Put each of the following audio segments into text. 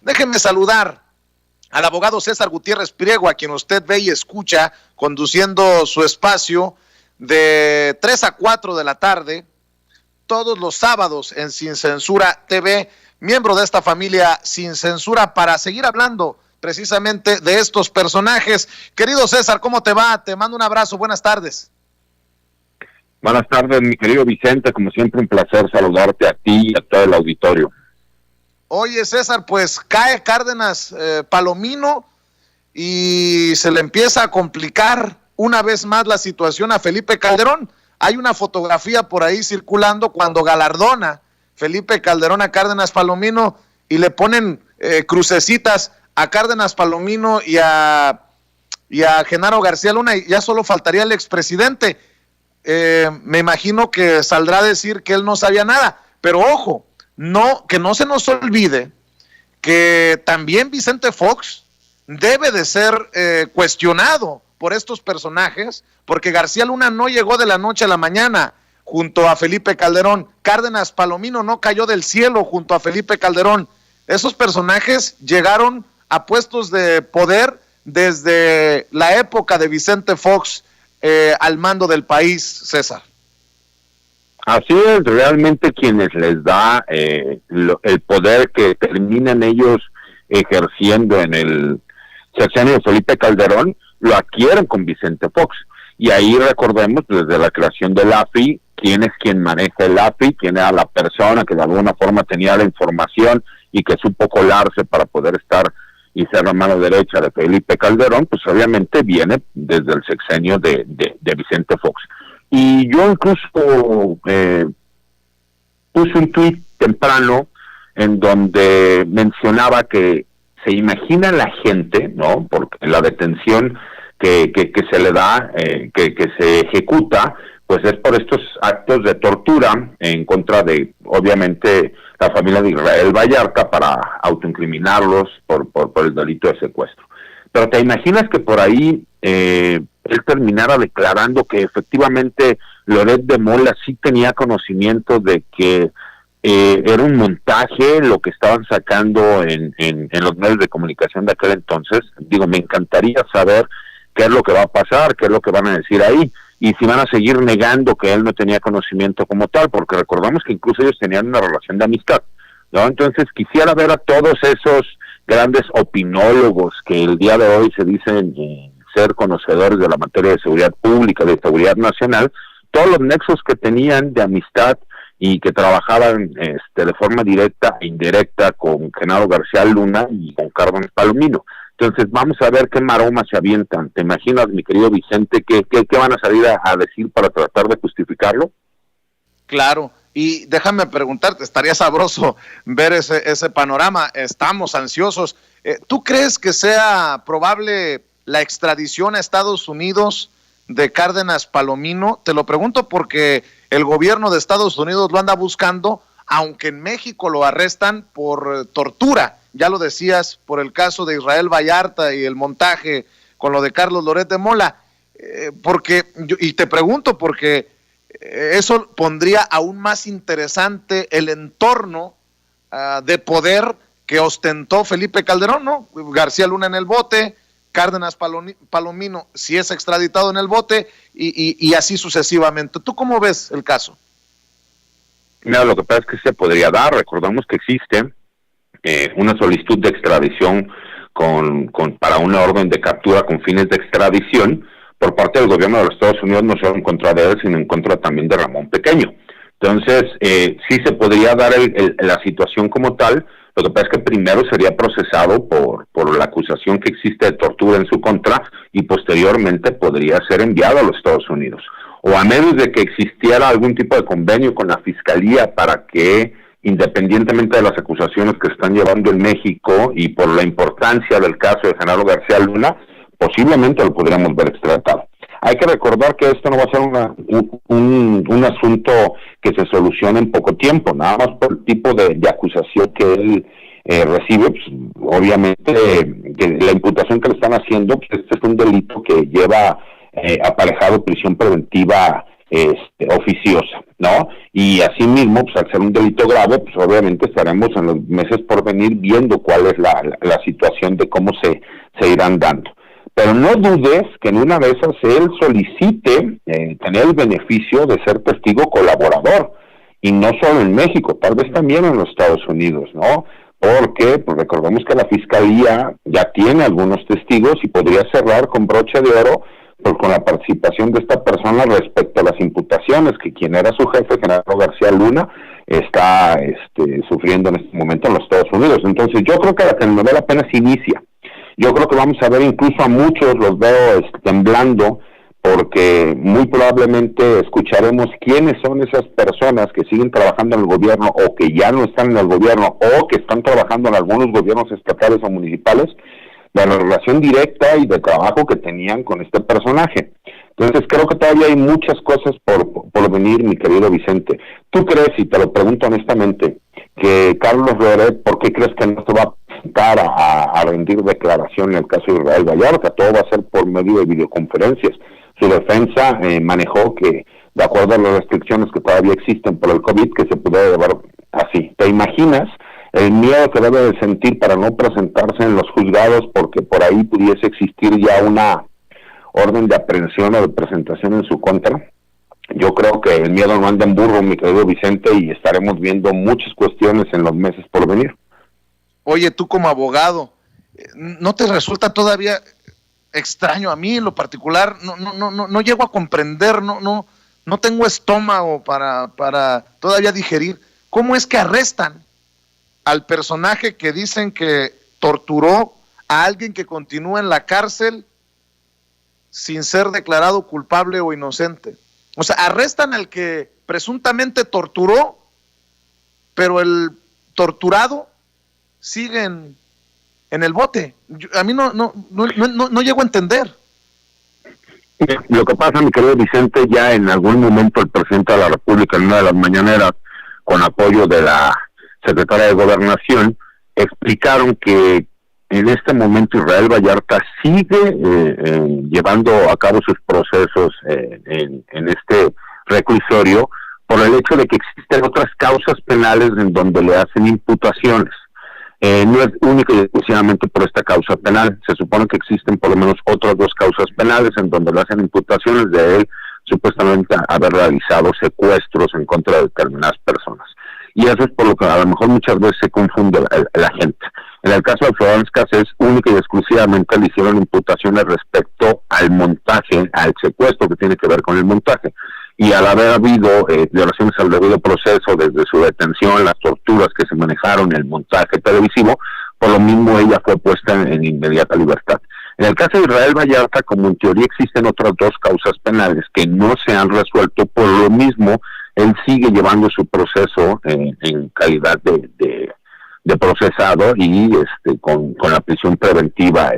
Déjenme saludar al abogado César Gutiérrez Priego, a quien usted ve y escucha conduciendo su espacio de 3 a 4 de la tarde, todos los sábados en Sin Censura TV, miembro de esta familia Sin Censura, para seguir hablando precisamente de estos personajes. Querido César, ¿cómo te va? Te mando un abrazo, buenas tardes. Buenas tardes, mi querido Vicente, como siempre un placer saludarte a ti y a todo el auditorio. Oye, César, pues cae Cárdenas Palomino y se le empieza a complicar una vez más la situación a Felipe Calderón. Hay una fotografía por ahí circulando cuando galardona Felipe Calderón a Cárdenas Palomino y le ponen crucecitas a Cárdenas Palomino y a Genaro García Luna, y ya solo faltaría el expresidente. Me imagino que saldrá a decir que él no sabía nada, pero ojo, que no se nos olvide que también Vicente Fox debe de ser cuestionado por estos personajes, porque García Luna no llegó de la noche a la mañana junto a Felipe Calderón. Cárdenas Palomino no cayó del cielo junto a Felipe Calderón. Esos personajes llegaron a puestos de poder desde la época de Vicente Fox al mando del país, César. Así es, realmente quienes les da el poder que terminan ellos ejerciendo en el sexenio de Felipe Calderón, lo adquieren con Vicente Fox. Y ahí recordemos, desde la creación del AFI, quién es quien maneja el AFI, quién era la persona que de alguna forma tenía la información y que supo colarse para poder estar y ser la mano derecha de Felipe Calderón, pues obviamente viene desde el sexenio de Vicente Fox. Y yo incluso puse un tuit temprano en donde mencionaba que se imagina la gente, ¿no? Porque la detención que se le da, que se ejecuta, pues es por estos actos de tortura en contra de, obviamente, la familia de Israel Vallarta para autoincriminarlos por el delito de secuestro. Pero te imaginas que por ahí él terminara declarando que efectivamente Loret de Mola sí tenía conocimiento de que era un montaje lo que estaban sacando en los medios de comunicación de aquel entonces. Digo, me encantaría saber qué es lo que va a pasar, qué es lo que van a decir ahí, y si van a seguir negando que él no tenía conocimiento como tal, porque recordamos que incluso ellos tenían una relación de amistad, ¿no? Entonces quisiera ver a todos esos grandes opinólogos que el día de hoy se dicen ser conocedores de la materia de seguridad pública, de seguridad nacional, todos los nexos que tenían de amistad y que trabajaban de forma directa e indirecta con Genaro García Luna y con Cárdenas Palomino. Entonces vamos a ver qué maromas se avientan. ¿Te imaginas, mi querido Vicente, qué van a salir a decir para tratar de justificarlo? Claro, y déjame preguntarte, estaría sabroso ver ese panorama, estamos ansiosos. ¿Tú crees que sea probable la extradición a Estados Unidos de Cárdenas Palomino? Te lo pregunto porque el gobierno de Estados Unidos lo anda buscando, aunque en México lo arrestan por tortura. Ya lo decías, por el caso de Israel Vallarta y el montaje con lo de Carlos Loret de Mola. Y te pregunto porque eso pondría aún más interesante el entorno de poder que ostentó Felipe Calderón, ¿no? García Luna en el bote, Cárdenas Palomino si es extraditado en el bote y así sucesivamente. ¿Tú cómo ves el caso? Mira, lo que pasa es que se podría dar. Recordamos que existe una solicitud de extradición para una orden de captura con fines de extradición por parte del gobierno de los Estados Unidos, no solo en contra de él, sino en contra también de Ramón Pequeño. Entonces, sí se podría dar la situación como tal. Lo que pasa es que primero sería procesado por la acusación que existe de tortura en su contra y posteriormente podría ser enviado a los Estados Unidos. O a menos de que existiera algún tipo de convenio con la Fiscalía para que, independientemente de las acusaciones que se están llevando en México y por la importancia del caso de Genaro García Luna, posiblemente lo podríamos ver extraditado. Hay que recordar que esto no va a ser un asunto que se solucione en poco tiempo, nada más por el tipo de acusación que él recibe. Pues, obviamente, que la imputación que le están haciendo, pues este es un delito que lleva aparejado prisión preventiva oficiosa, ¿no? Y asimismo, pues al ser un delito grave, pues obviamente estaremos en los meses por venir viendo cuál es la situación de cómo se irán dando. Pero no dudes que en una de esas él solicite tener el beneficio de ser testigo colaborador, y no solo en México, tal vez también en los Estados Unidos, ¿no? Porque pues recordemos que la Fiscalía ya tiene algunos testigos y podría cerrar con broche de oro pues, con la participación de esta persona respecto a las imputaciones que quien era su jefe, Genaro García Luna, está sufriendo en este momento en los Estados Unidos. Entonces yo creo que la telenovela apenas inicia. Yo creo que vamos a ver incluso a muchos, los veo temblando, porque muy probablemente escucharemos quiénes son esas personas que siguen trabajando en el gobierno o que ya no están en el gobierno o que están trabajando en algunos gobiernos estatales o municipales, de la relación directa y de trabajo que tenían con este personaje. Entonces creo que todavía hay muchas cosas por venir, mi querido Vicente. ¿Tú crees, y te lo pregunto honestamente, que Carlos Loret, ¿por qué crees que no se va a presentar a rendir declaración en el caso de Israel Vallarta? Todo va a ser por medio de videoconferencias. Su defensa manejó que, de acuerdo a las restricciones que todavía existen por el COVID, que se pudiera llevar así. ¿Te imaginas el miedo que debe de sentir para no presentarse en los juzgados porque por ahí pudiese existir ya una orden de aprehensión o de presentación en su contra? Yo creo que el miedo no anda en burro, mi querido Vicente, y estaremos viendo muchas cuestiones en los meses por venir. Oye, tú como abogado, ¿no te resulta todavía extraño? A mí en lo particular no llego a comprender, no tengo estómago para todavía digerir cómo es que arrestan al personaje que dicen que torturó a alguien que continúa en la cárcel sin ser declarado culpable o inocente. O sea, arrestan al que presuntamente torturó, pero el torturado sigue en el bote. A mí no llego a entender. Lo que pasa, mi querido Vicente, ya en algún momento el presidente de la República, en una de las mañaneras, con apoyo de la secretaria de Gobernación, explicaron que en este momento Israel Vallarta sigue llevando a cabo sus procesos en este reclusorio por el hecho de que existen otras causas penales en donde le hacen imputaciones. No es único y exclusivamente por esta causa penal. Se supone que existen por lo menos otras dos causas penales en donde le hacen imputaciones de él supuestamente haber realizado secuestros en contra de determinadas personas. Y eso es por lo que a lo mejor muchas veces se confunde la gente. En el caso de Florence Cassés, única y exclusivamente le hicieron imputaciones respecto al montaje, al secuestro que tiene que ver con el montaje. Y al haber habido violaciones al debido proceso desde su detención, las torturas que se manejaron, el montaje televisivo, por lo mismo ella fue puesta en inmediata libertad. En el caso de Israel Vallarta, como en teoría existen otras dos causas penales que no se han resuelto, por lo mismo él sigue llevando su proceso en calidad de procesado y con la prisión preventiva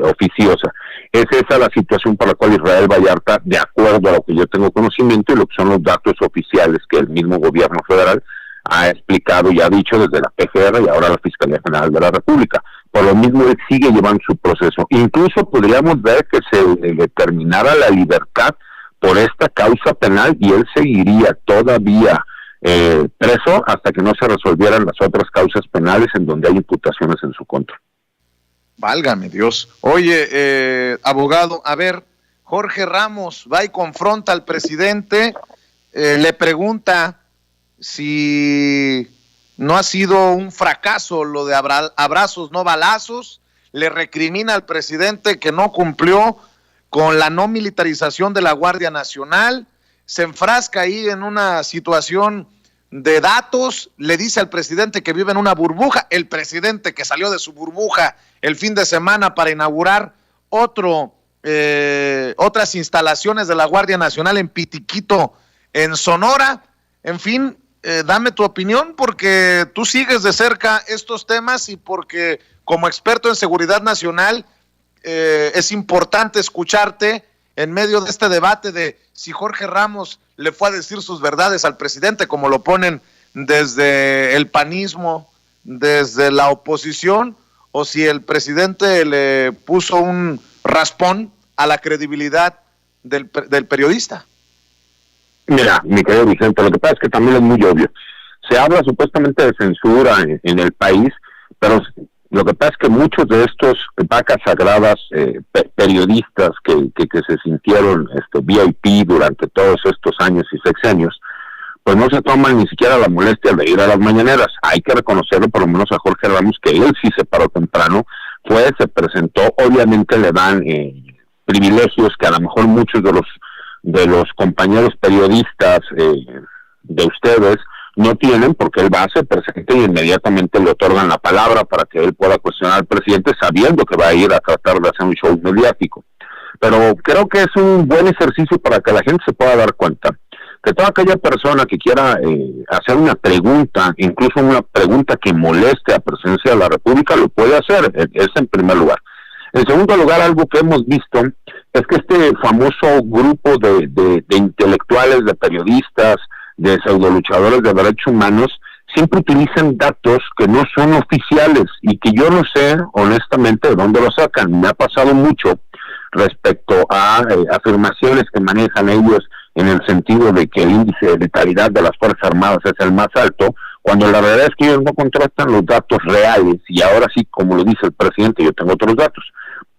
oficiosa. Es esa la situación por la cual Israel Vallarta, de acuerdo a lo que yo tengo conocimiento y lo que son los datos oficiales que el mismo gobierno federal ha explicado y ha dicho desde la PGR y ahora la Fiscalía General de la República. Por lo mismo él sigue llevando su proceso. Incluso podríamos ver que se determinara la libertad por esta causa penal y él seguiría todavía preso hasta que no se resolvieran las otras causas penales en donde hay imputaciones en su contra. Válgame Dios. Oye, abogado, a ver, Jorge Ramos va y confronta al presidente, le pregunta si no ha sido un fracaso lo de abrazos no balazos, le recrimina al presidente que no cumplió con la no militarización de la Guardia Nacional, se enfrasca ahí en una situación de datos, le dice al presidente que vive en una burbuja, el presidente que salió de su burbuja el fin de semana para inaugurar otras instalaciones de la Guardia Nacional en Pitiquito, en Sonora. En fin, dame tu opinión porque tú sigues de cerca estos temas y porque como experto en seguridad nacional es importante escucharte en medio de este debate de si Jorge Ramos le fue a decir sus verdades al presidente, como lo ponen desde el panismo, desde la oposición, o si el presidente le puso un raspón a la credibilidad del periodista. Mira, mi querido Vicente, lo que pasa es que también es muy obvio. Se habla supuestamente de censura en el país, pero lo que pasa es que muchos de estos vacas sagradas periodistas que se sintieron VIP durante todos estos años y sexenios, pues no se toman ni siquiera la molestia de ir a las mañaneras. Hay que reconocerlo, por lo menos a Jorge Ramos, que él sí se paró temprano, se presentó, obviamente le dan privilegios que a lo mejor muchos de los compañeros periodistas de ustedes no tienen, porque él va, se presenta y inmediatamente le otorgan la palabra para que él pueda cuestionar al presidente sabiendo que va a ir a tratar de hacer un show mediático. Pero creo que es un buen ejercicio para que la gente se pueda dar cuenta que toda aquella persona que quiera hacer una pregunta, incluso una pregunta que moleste a la presidencia de la República, lo puede hacer, es en primer lugar. En segundo lugar, algo que hemos visto es que este famoso grupo de intelectuales, de periodistas, de pseudoluchadores de derechos humanos, siempre utilizan datos que no son oficiales y que yo no sé, honestamente, de dónde lo sacan. Me ha pasado mucho respecto a afirmaciones que manejan ellos en el sentido de que el índice de letalidad de las Fuerzas Armadas es el más alto, cuando la verdad es que ellos no contrastan los datos reales, y ahora sí, como lo dice el presidente, yo tengo otros datos.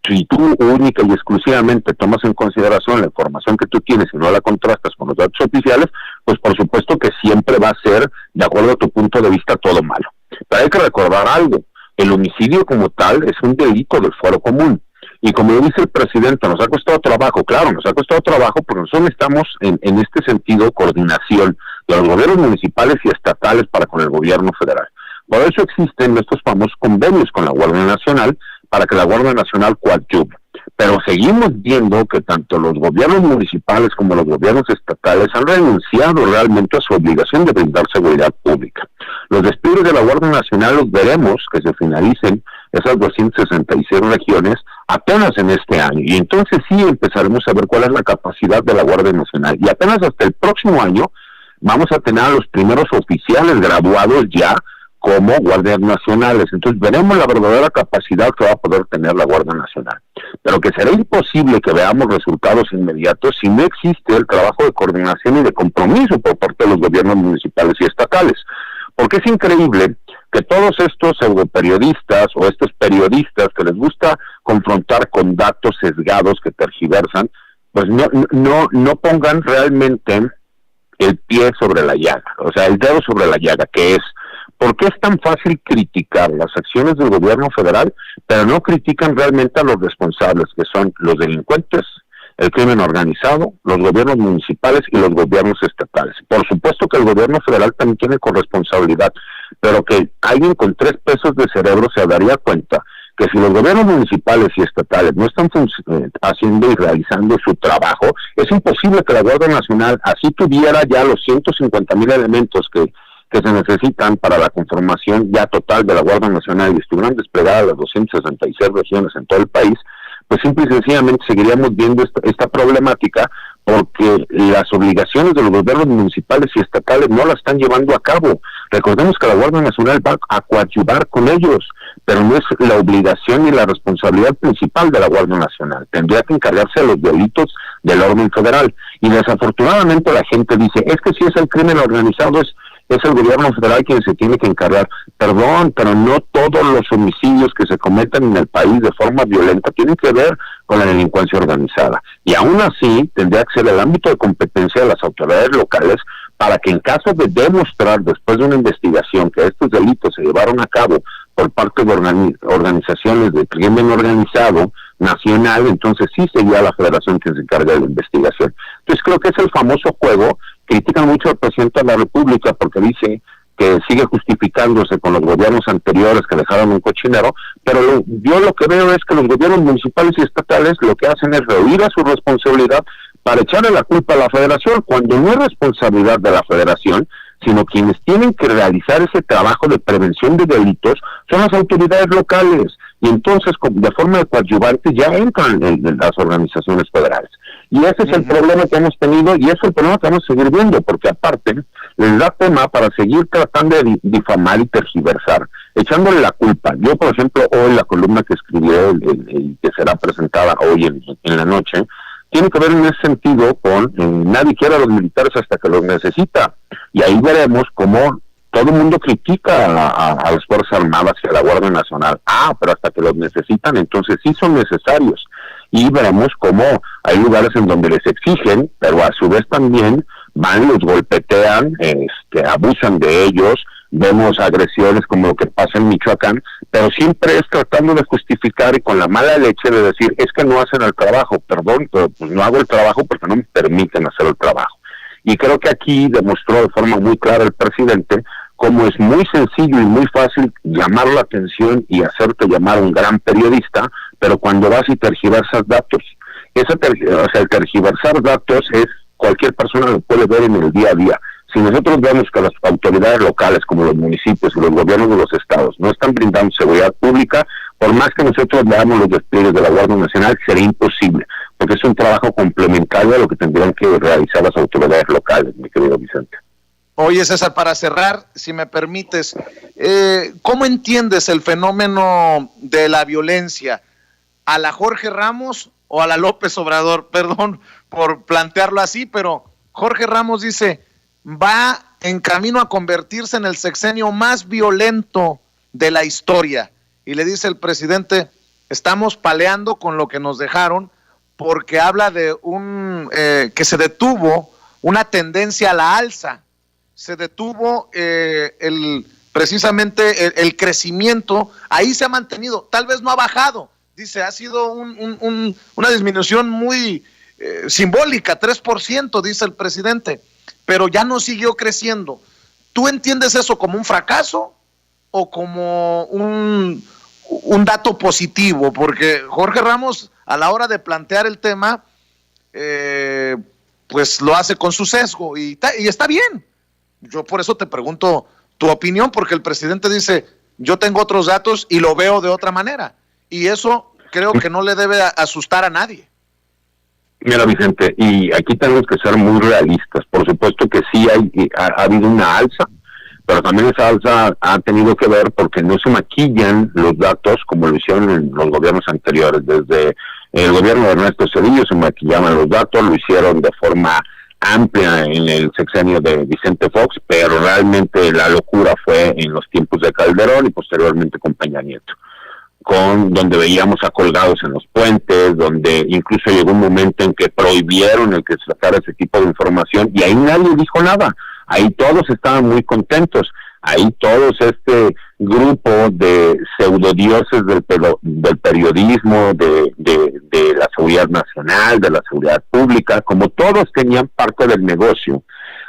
Si tú única y exclusivamente tomas en consideración la información que tú tienes y no la contrastas con los datos oficiales, pues por supuesto que siempre va a ser, de acuerdo a tu punto de vista, todo malo. Pero hay que recordar algo, el homicidio como tal es un delito del fuero común. Y como dice el presidente, nos ha costado trabajo, claro, nos ha costado trabajo porque nosotros necesitamos en este sentido coordinación de los gobiernos municipales y estatales para con el gobierno federal. Por eso existen estos famosos convenios con la Guardia Nacional para que la Guardia Nacional coadyuve. Pero seguimos viendo que tanto los gobiernos municipales como los gobiernos estatales han renunciado realmente a su obligación de brindar seguridad pública. Los despidos de la Guardia Nacional los veremos que se finalicen esas 266 regiones apenas en este año, y entonces sí empezaremos a ver cuál es la capacidad de la Guardia Nacional, y apenas hasta el próximo año vamos a tener a los primeros oficiales graduados ya como guardias nacionales. Entonces veremos la verdadera capacidad que va a poder tener la Guardia Nacional, pero que será imposible que veamos resultados inmediatos si no existe el trabajo de coordinación y de compromiso por parte de los gobiernos municipales y estatales, porque es increíble que todos estos pseudoperiodistas o estos periodistas que les gusta confrontar con datos sesgados que tergiversan, pues no pongan realmente el pie sobre la llaga, o sea, el dedo sobre la llaga, que es ¿por qué es tan fácil criticar las acciones del gobierno federal, pero no critican realmente a los responsables, que son los delincuentes, el crimen organizado, los gobiernos municipales y los gobiernos estatales? Por supuesto que el gobierno federal también tiene corresponsabilidad, pero que alguien con 3 pesos de cerebro se daría cuenta que si los gobiernos municipales y estatales no están haciendo y realizando su trabajo, es imposible que la Guardia Nacional así tuviera ya los 150,000 elementos que se necesitan para la conformación ya total de la Guardia Nacional y estuvieran desplegadas las 266 regiones en todo el país, pues simple y sencillamente seguiríamos viendo esta problemática, porque las obligaciones de los gobiernos municipales y estatales no la están llevando a cabo. Recordemos que la Guardia Nacional va a coadyuvar con ellos, pero no es la obligación ni la responsabilidad principal de la Guardia Nacional. Tendría que encargarse de los delitos del orden federal. Y desafortunadamente la gente dice, es que si es el crimen organizado, es el gobierno federal quien se tiene que encargar. Perdón, pero no todos los homicidios que se cometen en el país de forma violenta tienen que ver con la delincuencia organizada. Y aún así, tendría que ser el ámbito de competencia de las autoridades locales para que en caso de demostrar después de una investigación que estos delitos se llevaron a cabo por parte de organizaciones de crimen organizado nacional, entonces sí sería la federación quien se encarga de la investigación. Entonces creo que es el famoso juego. Critican mucho al presidente de la República porque dice que sigue justificándose con los gobiernos anteriores que dejaron un cochinero, pero yo lo que veo es que los gobiernos municipales y estatales lo que hacen es rehuir a su responsabilidad para echarle la culpa a la federación, cuando no es responsabilidad de la federación, sino quienes tienen que realizar ese trabajo de prevención de delitos son las autoridades locales, y entonces de forma coadyuvante ya entran en las organizaciones federales. Y ese es el problema que hemos tenido, y es el problema que vamos a seguir viendo, porque aparte les da tema para seguir tratando de difamar y tergiversar, echándole la culpa. Yo, por ejemplo, hoy la columna que escribió y que será presentada hoy en la noche, tiene que ver en ese sentido con nadie quiere a los militares hasta que los necesita, y ahí veremos cómo todo el mundo critica a las Fuerzas Armadas y a la Guardia Nacional. Pero hasta que los necesitan, entonces sí son necesarios. Y veremos cómo hay lugares en donde les exigen, pero a su vez también van, los golpetean, abusan de ellos. Vemos agresiones como lo que pasa en Michoacán, pero siempre es tratando de justificar y con la mala leche de decir, es que no hacen el trabajo. Perdón, pero pues no hago el trabajo porque no me permiten hacer el trabajo. Y creo que aquí demostró de forma muy clara el presidente cómo es muy sencillo y muy fácil llamar la atención y hacerte llamar un gran periodista, pero cuando vas y tergiversas datos, el tergiversar datos es, cualquier persona lo puede ver en el día a día. Si nosotros vemos que las autoridades locales, como los municipios y los gobiernos de los estados, no están brindando seguridad pública, por más que nosotros veamos los despliegues de la Guardia Nacional, sería imposible, porque es un trabajo complementario a lo que tendrían que realizar las autoridades locales, mi querido Vicente. Oye, César, para cerrar, si me permites, ¿cómo entiendes el fenómeno de la violencia? ¿A la Jorge Ramos o a la López Obrador? Perdón por plantearlo así, pero Jorge Ramos dice, va en camino a convertirse en el sexenio más violento de la historia. Y le dice el presidente, estamos paleando con lo que nos dejaron, porque habla de que se detuvo una tendencia a la alza. Se detuvo precisamente el crecimiento, ahí se ha mantenido, tal vez no ha bajado, dice, ha sido una disminución muy simbólica, 3%, dice el presidente, pero ya no siguió creciendo. ¿Tú entiendes eso como un fracaso o como un dato positivo? Porque Jorge Ramos, a la hora de plantear el tema, pues lo hace con su sesgo y está bien. Yo por eso te pregunto tu opinión, porque el presidente dice, yo tengo otros datos y lo veo de otra manera. Y eso creo que no le debe asustar a nadie. Mira, Vicente, y aquí tenemos que ser muy realistas. Por supuesto que sí ha habido una alza, pero también esa alza ha tenido que ver porque no se maquillan los datos como lo hicieron en los gobiernos anteriores. Desde el gobierno de Ernesto Zedillo se maquillaban los datos, lo hicieron de forma amplia en el sexenio de Vicente Fox, pero realmente la locura fue en los tiempos de Calderón y posteriormente con Peña Nieto, donde veíamos a colgados en los puentes, donde incluso llegó un momento en que prohibieron el que se sacara ese tipo de información y ahí nadie dijo nada, ahí todos estaban muy contentos, ahí todos este grupo de pseudodioses del periodismo, de la seguridad nacional, de la seguridad pública, como todos tenían parte del negocio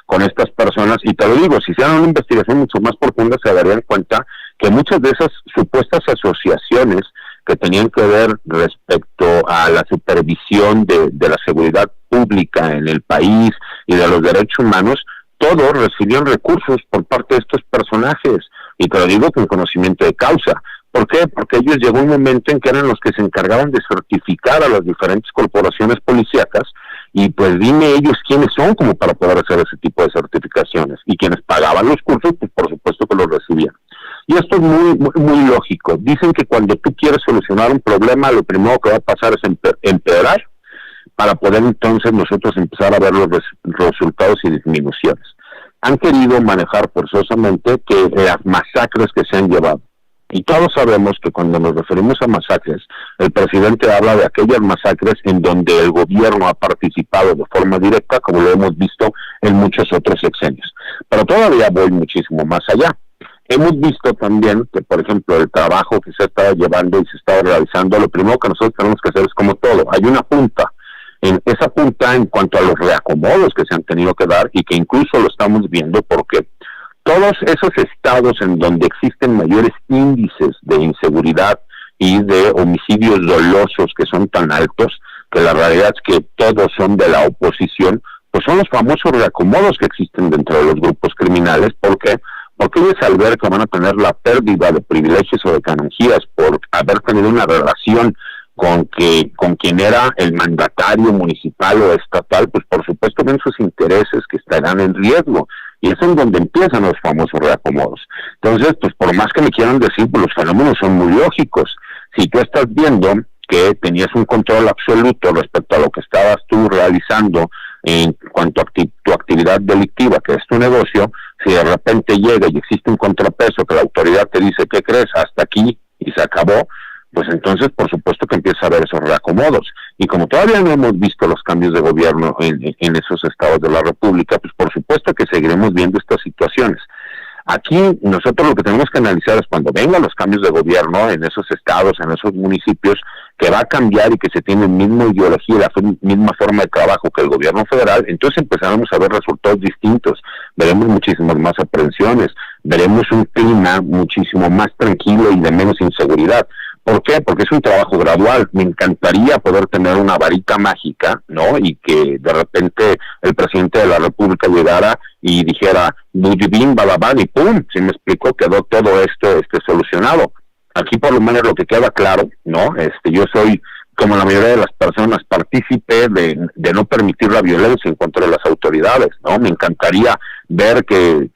con estas personas, y te lo digo, si hicieran una investigación mucho más profunda se darían cuenta que muchas de esas supuestas asociaciones que tenían que ver respecto a la supervisión de la seguridad pública en el país y de los derechos humanos, todos recibían recursos por parte de estos personajes, y te lo digo con conocimiento de causa. ¿Por qué? Porque ellos llegó un momento en que eran los que se encargaban de certificar a las diferentes corporaciones policíacas, y pues dime ellos quiénes son como para poder hacer ese tipo de certificaciones, y quienes pagaban los cursos, pues por supuesto que los recibían. Y esto es muy, muy, muy lógico. Dicen que cuando tú quieres solucionar un problema, lo primero que va a pasar es empeorar, para poder entonces nosotros empezar a ver los resultados y disminuciones. Han querido manejar forzosamente que las masacres que se han llevado. Y todos sabemos que cuando nos referimos a masacres, el presidente habla de aquellas masacres en donde el gobierno ha participado de forma directa, como lo hemos visto en muchos otros sexenios. Pero todavía voy muchísimo más allá. Hemos visto también que, por ejemplo, el trabajo que se estaba llevando y se estaba realizando, lo primero que nosotros tenemos que hacer es como todo, hay una punta. En esa punta en cuanto a los reacomodos que se han tenido que dar y que incluso lo estamos viendo porque todos esos estados en donde existen mayores índices de inseguridad y de homicidios dolosos que son tan altos, que la realidad es que todos son de la oposición, pues son los famosos reacomodos que existen dentro de los grupos criminales. ¿Por qué? Porque ellos al ver que van a tener la pérdida de privilegios o de canonjías por haber tenido una relación con quien era el mandatario municipal o estatal, pues por supuesto ven sus intereses que estarán en riesgo, y es en donde empiezan los famosos reacomodos. Entonces, pues por más que me quieran decir, pues los fenómenos son muy lógicos. Si tú estás viendo que tenías un control absoluto respecto a lo que estabas tú realizando en cuanto a tu actividad delictiva, que es tu negocio. Si de repente llega y existe un contrapeso que la autoridad te dice, ¿qué crees? Hasta aquí y se acabó, pues entonces por supuesto que empieza a haber esos reacomodos. Y como todavía no hemos visto los cambios de gobierno en esos estados de la República, pues por supuesto que seguiremos viendo estas situaciones. Aquí nosotros lo que tenemos que analizar es cuando vengan los cambios de gobierno en esos estados, en esos municipios, que va a cambiar y que se tiene la misma ideología y la misma forma de trabajo que el gobierno federal, entonces empezaremos a ver resultados distintos, veremos muchísimas más aprehensiones, veremos un clima muchísimo más tranquilo y de menos inseguridad. ¿Por qué? Porque es un trabajo gradual. Me encantaría poder tener una varita mágica, ¿no? Y que de repente el presidente de la República llegara y dijera, bujibim, balabán, y pum, si me explico, quedó todo esto solucionado. Aquí por lo menos lo que queda claro, ¿no? Yo soy, como la mayoría de las personas, partícipe de no permitir la violencia en contra de las autoridades, ¿no? Me encantaría ver que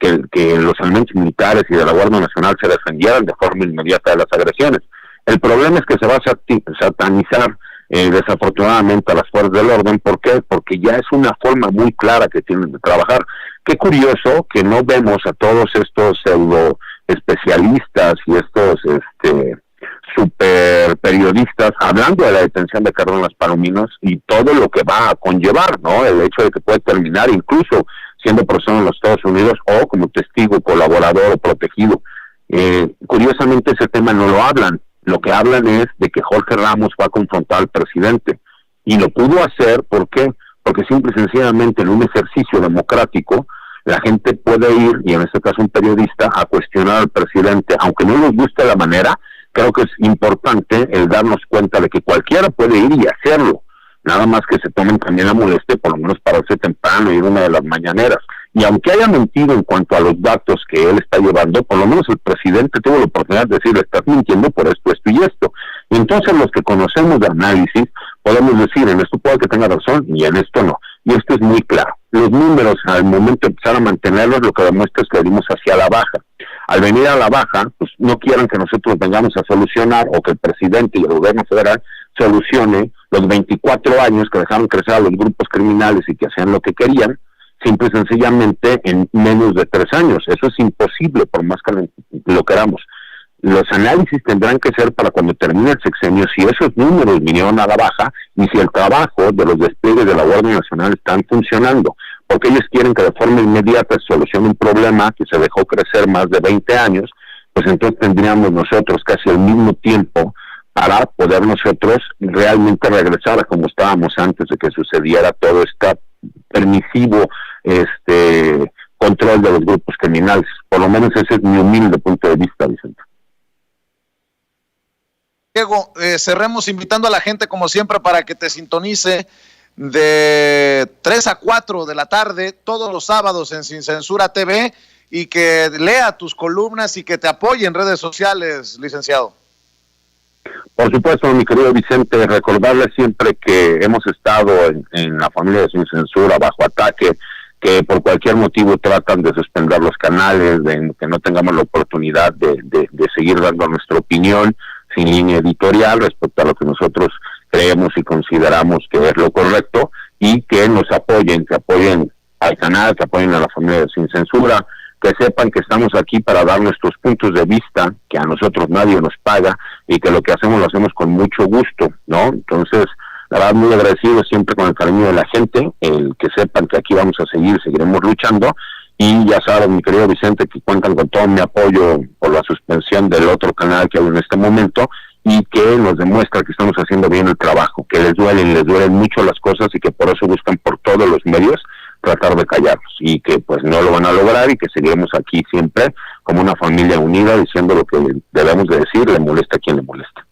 los elementos militares y de la Guardia Nacional se defendieran de forma inmediata de las agresiones. El problema es que se va a satanizar desafortunadamente a las fuerzas del orden. ¿Por qué? Porque ya es una forma muy clara que tienen de trabajar. Qué curioso que no vemos a todos estos pseudo especialistas y estos super periodistas hablando de la detención de Cárdenas Palominos y todo lo que va a conllevar, ¿no? El hecho de que puede terminar incluso siendo procesado en los Estados Unidos o como testigo, colaborador o protegido. Curiosamente ese tema no lo hablan. Lo que hablan es de que Jorge Ramos va a confrontar al presidente. Y lo pudo hacer, ¿por qué? Porque simple y sencillamente en un ejercicio democrático, la gente puede ir, y en este caso un periodista, a cuestionar al presidente. Aunque no nos guste la manera, creo que es importante el darnos cuenta de que cualquiera puede ir y hacerlo. Nada más que se tomen también la molestia, por lo menos pararse temprano y ir una de las mañaneras. Y aunque haya mentido en cuanto a los datos que él está llevando, por lo menos el presidente tuvo la oportunidad de decirle, estás mintiendo por esto, esto y esto. Y entonces los que conocemos de análisis, podemos decir, en esto puede que tenga razón y en esto no. Y esto es muy claro. Los números, al momento de empezar a mantenerlos, lo que demuestra es que venimos hacia la baja. Al venir a la baja, pues no quieran que nosotros vengamos a solucionar o que el presidente y el gobierno federal solucione los 24 años que dejaron crecer a los grupos criminales y que hacían lo que querían, simple y sencillamente en menos de 3 años. Eso es imposible, por más que lo queramos. Los análisis tendrán que ser para cuando termine el sexenio, si esos números vinieron a la baja y si el trabajo de los despliegues de la Guardia Nacional están funcionando, porque ellos quieren que de forma inmediata se solucione un problema que se dejó crecer más de 20 años, pues entonces tendríamos nosotros casi el mismo tiempo para poder nosotros realmente regresar a como estábamos antes de que sucediera todo este permisivo control de los grupos criminales. Por lo menos ese es mi humilde punto de vista, Vicente. Diego, cerremos invitando a la gente como siempre para que te sintonice de 3 a 4 de la tarde todos los sábados en Sin Censura TV y que lea tus columnas y que te apoye en redes sociales, licenciado. Por supuesto, mi querido Vicente, recordarle siempre que hemos estado en la familia de Sin Censura bajo ataque, que por cualquier motivo tratan de suspender los canales, de que no tengamos la oportunidad de seguir dando nuestra opinión sin línea editorial respecto a lo que nosotros creemos y consideramos que es lo correcto, y que nos apoyen, que apoyen al canal, que apoyen a la familia de Sin Censura, que sepan que estamos aquí para dar nuestros puntos de vista, que a nosotros nadie nos paga y que lo que hacemos lo hacemos con mucho gusto, ¿no? Entonces, la verdad, muy agradecido siempre con el cariño de la gente, el que sepan que aquí vamos a seguir, seguiremos luchando, y ya saben, mi querido Vicente, que cuentan con todo mi apoyo por la suspensión del otro canal que hay en este momento, y que nos demuestra que estamos haciendo bien el trabajo, que les duelen mucho las cosas y que por eso buscan por todos los medios tratar de callarlos, y que pues no lo van a lograr, y que seguiremos aquí siempre como una familia unida diciendo lo que debemos de decir, le molesta a quien le molesta.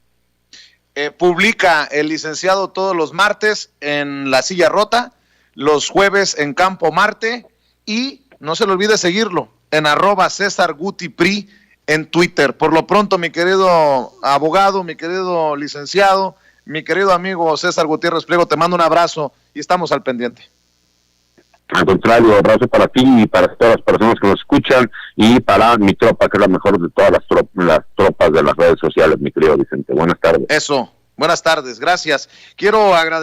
Publica el licenciado todos los martes en La Silla Rota, los jueves en Campo Marte, y no se le olvide seguirlo en @CésarGutiPri en Twitter. Por lo pronto, mi querido abogado, mi querido licenciado, mi querido amigo César Gutiérrez Pliego, te mando un abrazo y estamos al pendiente. Al contrario, abrazo para ti y para todas las personas que nos escuchan, y para mi tropa, que es la mejor de todas las tropas de las redes sociales, mi querido Vicente. Buenas tardes. Eso. Buenas tardes, gracias. Quiero agradecer